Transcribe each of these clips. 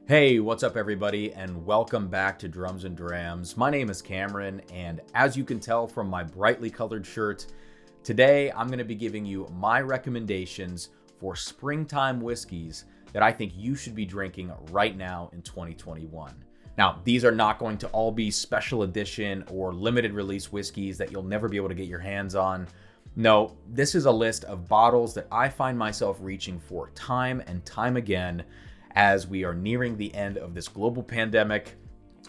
Hey, what's up everybody, and welcome back to Drums and Drams. My name is Cameron, and as you can tell from my brightly colored shirt, today I'm going to be giving you my recommendations for springtime whiskeys that I think you should be drinking right now in 2021. Now, these are not going to all be special edition or limited release whiskeys that you'll never be able to get your hands on. No, this is a list of bottles that I find myself reaching for time and time again as we are nearing the end of this global pandemic,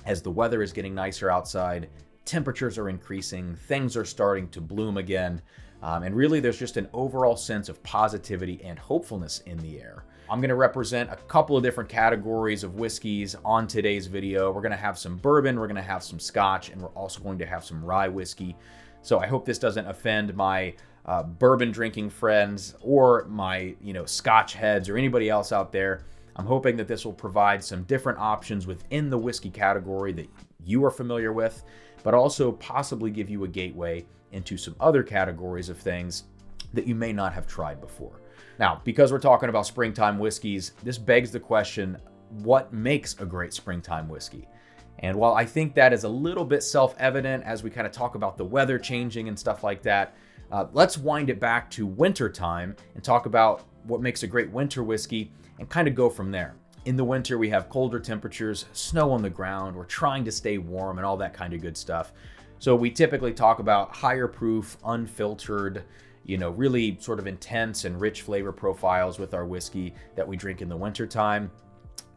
as the weather is getting nicer outside, temperatures are increasing, things are starting to bloom again, and really there's just an overall sense of positivity and hopefulness in the air. I'm going to represent a couple of different categories of whiskeys on today's video. We're going to have some bourbon, we're going to have some scotch, and we're also going to have some rye whiskey. So I hope this doesn't offend my bourbon drinking friends or my scotch heads or anybody else out there. I'm hoping that this will provide some different options within the whiskey category that you are familiar with, but also possibly give you a gateway into some other categories of things that you may not have tried before. Now, because we're talking about springtime whiskeys, this begs the question, what makes a great springtime whiskey? And while I think that is a little bit self-evident as we kind of talk about the weather changing and stuff like that, let's wind it back to winter time and talk about what makes a great winter whiskey and kind of go from there. In the winter, we have colder temperatures, snow on the ground, we're trying to stay warm and all that kind of good stuff. So we typically talk about higher proof, unfiltered, really sort of intense and rich flavor profiles with our whiskey that we drink in the winter time.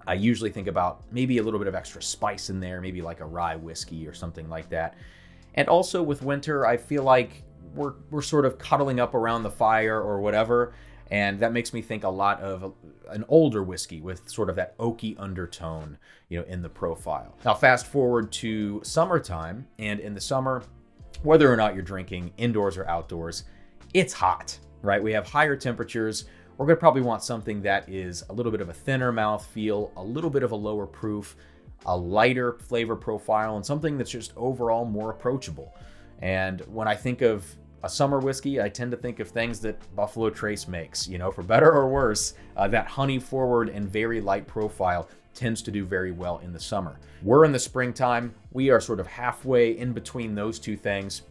I usually think about maybe a little bit of extra spice in there, maybe like a rye whiskey or something like that. And also with winter, I feel like we're sort of cuddling up around the fire or whatever, and that makes me think a lot of an older whiskey with sort of that oaky undertone, in the profile. Now, fast forward to summertime, and in the summer, whether or not you're drinking indoors or outdoors, it's hot, right? We have higher temperatures. We're going to probably want something that is a little bit of a thinner mouthfeel, a little bit of a lower proof, a lighter flavor profile, and something that's just overall more approachable. And when I think of a summer whiskey, I tend to think of things that Buffalo Trace makes, for better or worse. That honey forward and very light profile tends to do very well in the summer. We're in the springtime. We are sort of halfway in between those two things.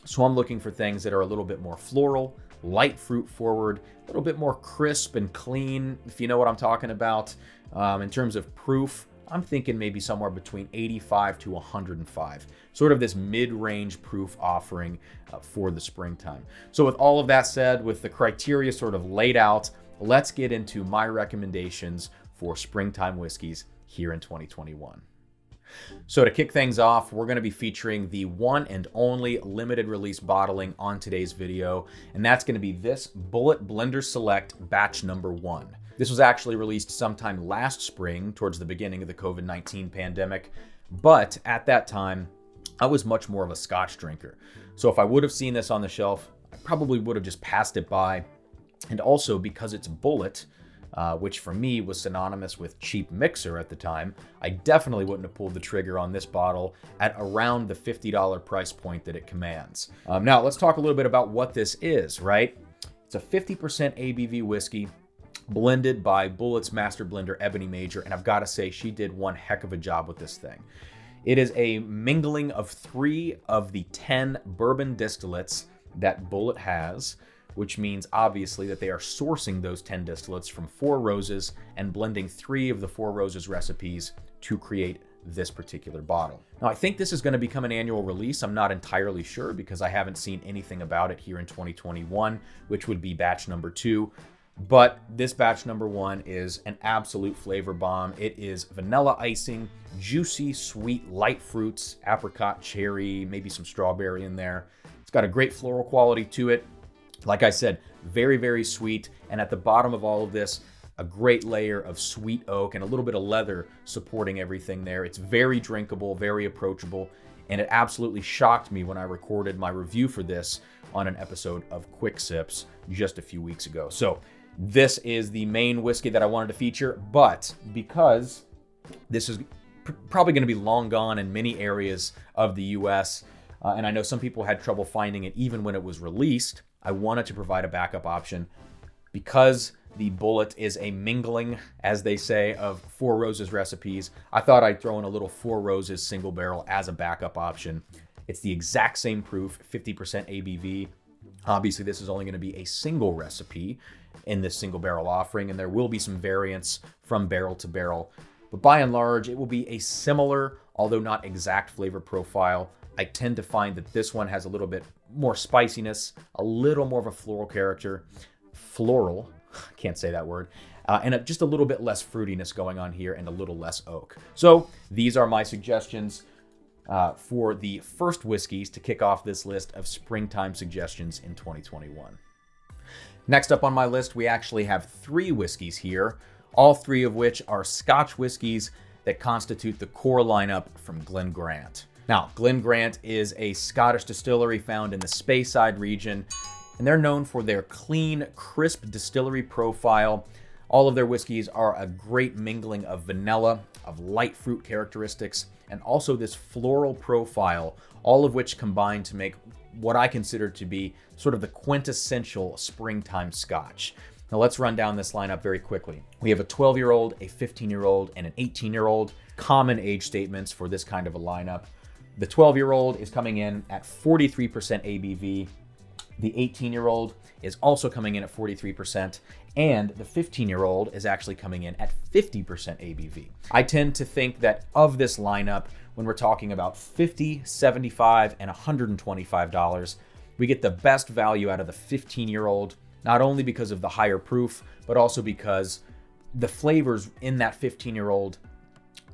So I'm looking for things that are a little bit more floral, light fruit forward, a little bit more crisp and clean, if you know what I'm talking about. In terms of proof, I'm thinking maybe somewhere between 85 to 105, sort of this mid-range proof offering for the springtime. So with all of that said, with the criteria sort of laid out, let's get into my recommendations for springtime whiskeys here in 2021. So to kick things off, we're going to be featuring the one and only limited release bottling on today's video, and that's going to be this Bulleit Blender Select batch number 1. This was actually released sometime last spring towards the beginning of the COVID-19 pandemic, but at that time, I was much more of a scotch drinker. So if I would have seen this on the shelf, I probably would have just passed it by. And also because it's Bulleit, which for me was synonymous with cheap mixer at the time, I definitely wouldn't have pulled the trigger on this bottle at around the $50 price point that it commands. Now let's talk a little bit about what this is, right? It's a 50% ABV whiskey, blended by Bulleit's master blender Ebony Major, and I've got to say she did one heck of a job with this thing. It is a mingling of 3 of the 10 bourbon distillates that Bulleit has, which means obviously that they are sourcing those 10 distillates from 4 roses and blending 3 of the 4 roses recipes to create this particular bottle. Now, I think this is going to become an annual release. I'm not entirely sure because I haven't seen anything about it here in 2021, which would be batch number 2. But this batch number 1 is an absolute flavor bomb. It is vanilla icing, juicy, sweet, light fruits, apricot, cherry, maybe some strawberry in there. It's got a great floral quality to it. Like I said, very, very sweet. And at the bottom of all of this, a great layer of sweet oak and a little bit of leather supporting everything there. It's very drinkable, very approachable. And it absolutely shocked me when I recorded my review for this on an episode of Quick Sips just a few weeks ago. So this is the main whiskey that I wanted to feature, but because this is probably going to be long gone in many areas of the US, and I know some people had trouble finding it even when it was released, I wanted to provide a backup option because the bullet is a mingling, as they say, of Four Roses recipes, I thought I'd throw in a little Four Roses single barrel as a backup option. It's the exact same proof, 50% ABV. Obviously, this is only going to be a single recipe in this single barrel offering, and there will be some variants from barrel to barrel. But by and large, it will be a similar, although not exact flavor profile. I tend to find that this one has a little bit more spiciness, a little more of a floral character. Floral, can't say that word. And just a little bit less fruitiness going on here and a little less oak. So these are my suggestions for the first whiskeys to kick off this list of springtime suggestions in 2021. Next up on my list, we actually have 3 whiskeys here, all 3 of which are Scotch whiskeys that constitute the core lineup from Glen Grant. Now, Glen Grant is a Scottish distillery found in the Speyside region, and they're known for their clean, crisp distillery profile. All of their whiskeys are a great mingling of vanilla, of light fruit characteristics, and also this floral profile, all of which combine to make what I consider to be sort of the quintessential springtime Scotch. Now let's run down this lineup very quickly. We have a 12-year-old, a 15-year-old, and an 18-year-old. Common age statements for this kind of a lineup. The 12-year-old is coming in at 43% ABV. The 18-year-old is also coming in at 43%, and the 15-year-old is actually coming in at 50% ABV. I tend to think that of this lineup, when we're talking about $50, $75, and $125, we get the best value out of the 15-year-old, not only because of the higher proof, but also because the flavors in that 15-year-old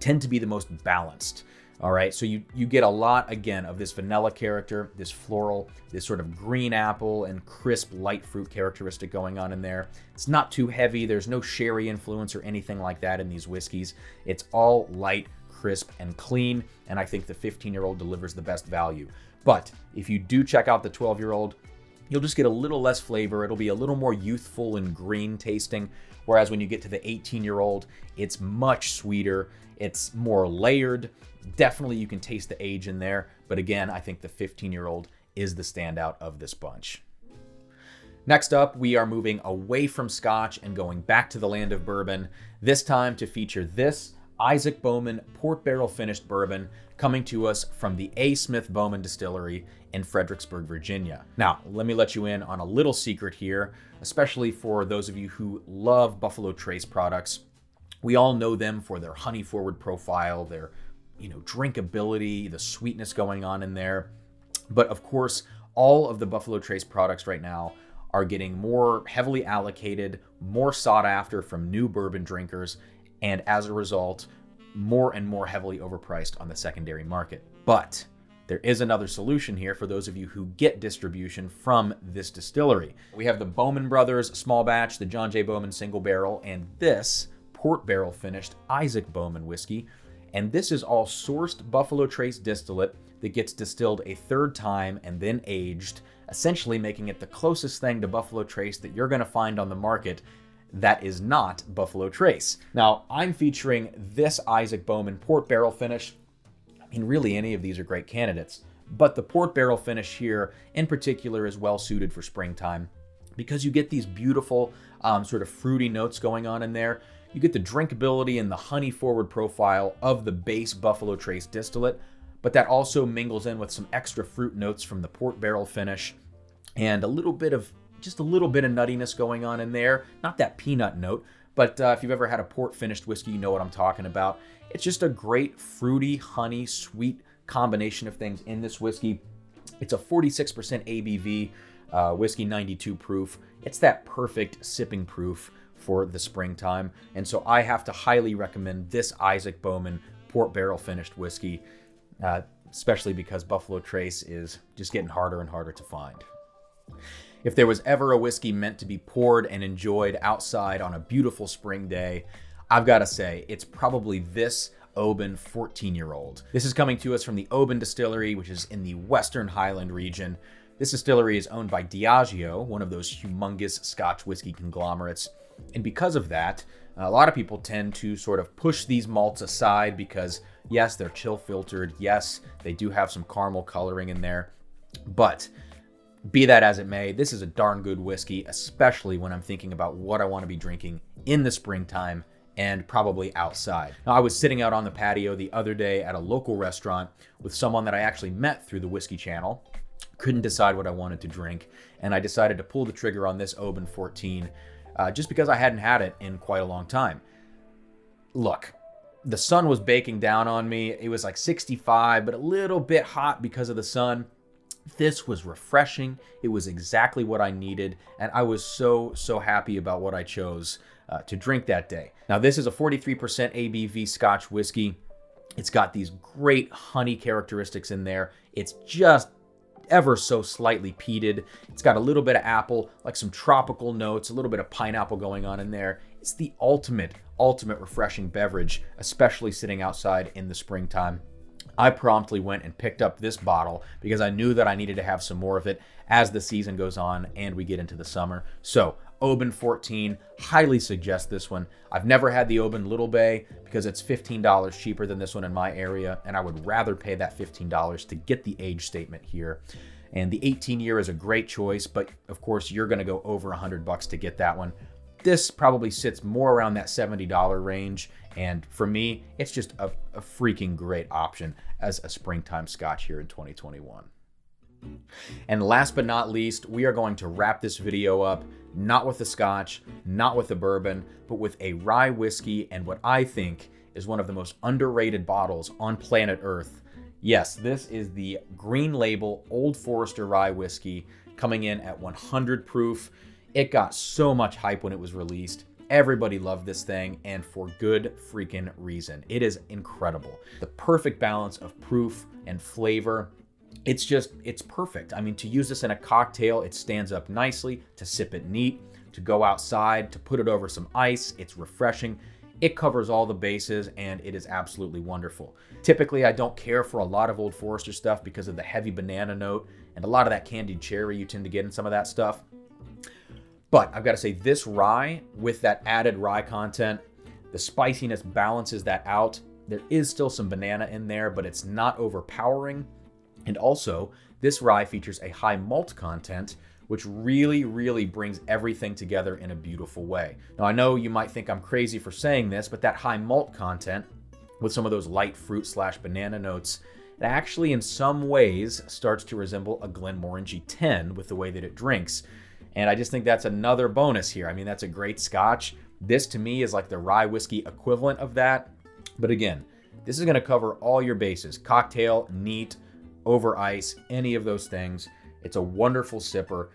tend to be the most balanced. All right, so you get a lot, again, of this vanilla character, this floral, this sort of green apple and crisp light fruit characteristic going on in there. It's not too heavy. There's no sherry influence or anything like that in these whiskeys. It's all light, crisp, and clean, and I think the 15-year-old delivers the best value. But if you do check out the 12-year-old, you'll just get a little less flavor. It'll be a little more youthful and green tasting, whereas when you get to the 18-year-old, it's much sweeter. It's more layered. Definitely you can taste the age in there, but again, I think the 15-year-old is the standout of this bunch. Next up, we are moving away from Scotch and going back to the land of bourbon, this time to feature this Isaac Bowman port barrel finished bourbon coming to us from the A. Smith Bowman Distillery in Fredericksburg, Virginia. Now, let me let you in on a little secret here, especially for those of you who love Buffalo Trace products. We all know them for their honey forward profile, their drinkability, the sweetness going on in there. But of course, all of the Buffalo Trace products right now are getting more heavily allocated, more sought after from new bourbon drinkers, and as a result, more and more heavily overpriced on the secondary market. But there is another solution here for those of you who get distribution from this distillery. We have the Bowman Brothers small batch, the John J. Bowman single barrel, and this port barrel finished Isaac Bowman whiskey. And this is all sourced Buffalo Trace distillate that gets distilled a third time and then aged, essentially making it the closest thing to Buffalo Trace that you're going to find on the market that is not Buffalo Trace. Now, I'm featuring this Isaac Bowman port barrel finish. I mean, really, any of these are great candidates, but the port barrel finish here in particular is well suited for springtime because you get these beautiful sort of fruity notes going on in there. You get the drinkability and the honey forward profile of the base Buffalo Trace distillate, but that also mingles in with some extra fruit notes from the port barrel finish and a little bit of nuttiness going on in there. Not that peanut note, but if you've ever had a port finished whiskey, you know what I'm talking about. It's just a great fruity, honey, sweet combination of things in this whiskey. It's a 46% ABV whiskey, 92 proof. It's that perfect sipping proof for the springtime, and so I have to highly recommend this Isaac Bowman port barrel finished whiskey, especially because Buffalo Trace is just getting harder and harder to find. If there was ever a whiskey meant to be poured and enjoyed outside on a beautiful spring day, I've got to say it's probably this Oban 14-year-old. This is coming to us from the Oban Distillery, which is in the Western Highland region. This distillery is owned by Diageo, one of those humongous Scotch whiskey conglomerates. And because of that, a lot of people tend to sort of push these malts aside because, yes, they're chill filtered. Yes, they do have some caramel coloring in there. But Be that as it may, this is a darn good whiskey, especially when I'm thinking about what I want to be drinking in the springtime and probably outside. Now, I was sitting out on the patio the other day at a local restaurant with someone that I actually met through the Whiskey Channel. Couldn't decide what I wanted to drink, and I decided to pull the trigger on this Oban 14 just because I hadn't had it in quite a long time. Look, the sun was baking down on me. It was like 65, but a little bit hot because of the sun. This was refreshing. It was exactly what I needed, and I was so happy about what I chose to drink that day. Now, this is a 43% ABV Scotch whiskey. It's got these great honey characteristics in there. It's just ever so slightly peated. It's got a little bit of apple, like some tropical notes, a little bit of pineapple going on in there. It's the ultimate refreshing beverage, especially sitting outside in the springtime. I promptly went and picked up this bottle because I knew that I needed to have some more of it as the season goes on and we get into the summer. So Oban 14, highly suggest this one. I've never had the Oban Little Bay because it's $15 cheaper than this one in my area, and I would rather pay that $15 to get the age statement here. And the 18 year is a great choice, but of course you're going to go over $100 to get that one. This probably sits more around that $70 range, and for me, it's just a freaking great option as a springtime Scotch here in 2021. And last but not least, we are going to wrap this video up, not with the Scotch, not with the bourbon, but with a rye whiskey and what I think is one of the most underrated bottles on planet Earth. Yes, this is the Green Label Old Forester Rye Whiskey coming in at 100 proof. It got so much hype when it was released. Everybody loved this thing, and for good freaking reason. It is incredible. The perfect balance of proof and flavor. It's perfect. I mean, to use this in a cocktail, it stands up nicely, to sip it neat, to go outside, to put it over some ice. It's refreshing. It covers all the bases, and it is absolutely wonderful. Typically, I don't care for a lot of Old Forester stuff because of the heavy banana note and a lot of that candied cherry you tend to get in some of that stuff. But I've got to say, this rye, with that added rye content, the spiciness balances that out. There is still some banana in there, but it's not overpowering. And also, this rye features a high malt content, which really brings everything together in a beautiful way. Now, I know you might think I'm crazy for saying this, but that high malt content, with some of those light fruit/banana notes, it actually in some ways starts to resemble a Glenmorangie 10 with the way that it drinks. And I just think that's another bonus here. I mean, that's a great Scotch. This to me is like the rye whiskey equivalent of that. But again, this is going to cover all your bases: cocktail, neat, over ice, any of those things. It's a wonderful sipper,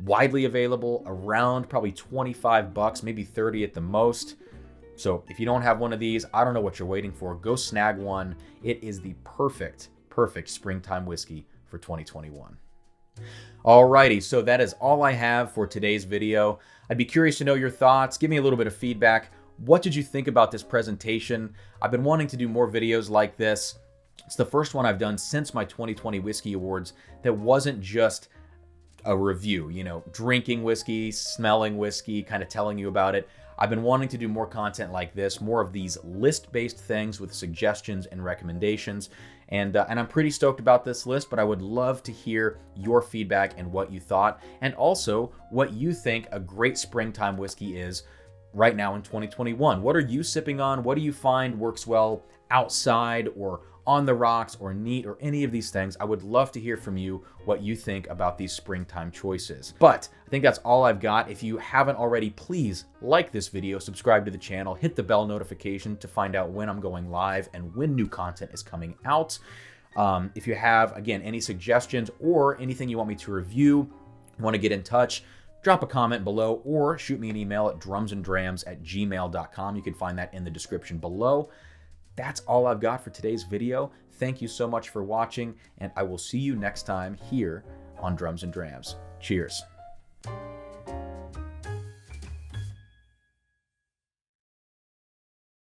widely available, around probably $25, maybe 30 at the most. So if you don't have one of these, I don't know what you're waiting for. Go snag one. It is the perfect springtime whiskey for 2021. Alrighty, so that is all I have for today's video. I'd be curious to know your thoughts. Give me a little bit of feedback. What did you think about this presentation? I've been wanting to do more videos like this. It's the first one I've done since my 2020 Whiskey Awards that wasn't just a review, drinking whiskey, smelling whiskey, kind of telling you about it. I've been wanting to do more content like this, more of these list-based things with suggestions and recommendations. And I'm pretty stoked about this list, but I would love to hear your feedback and what you thought, and also what you think a great springtime whiskey is right now in 2021. What are you sipping on? What do you find works well outside or on the rocks or neat or any of these things? I would love to hear from you what you think about these springtime choices. But I think that's all I've got. If you haven't already, please like this video, subscribe to the channel, hit the bell notification to find out when I'm going live and when new content is coming out. If you have, again, any suggestions or anything you want me to review, want to get in touch, drop a comment below or shoot me an email at drumsanddrams@gmail.com. You can find that in the description below. That's all I've got for today's video. Thank you so much for watching, and I will see you next time here on Drums and Drams. Cheers.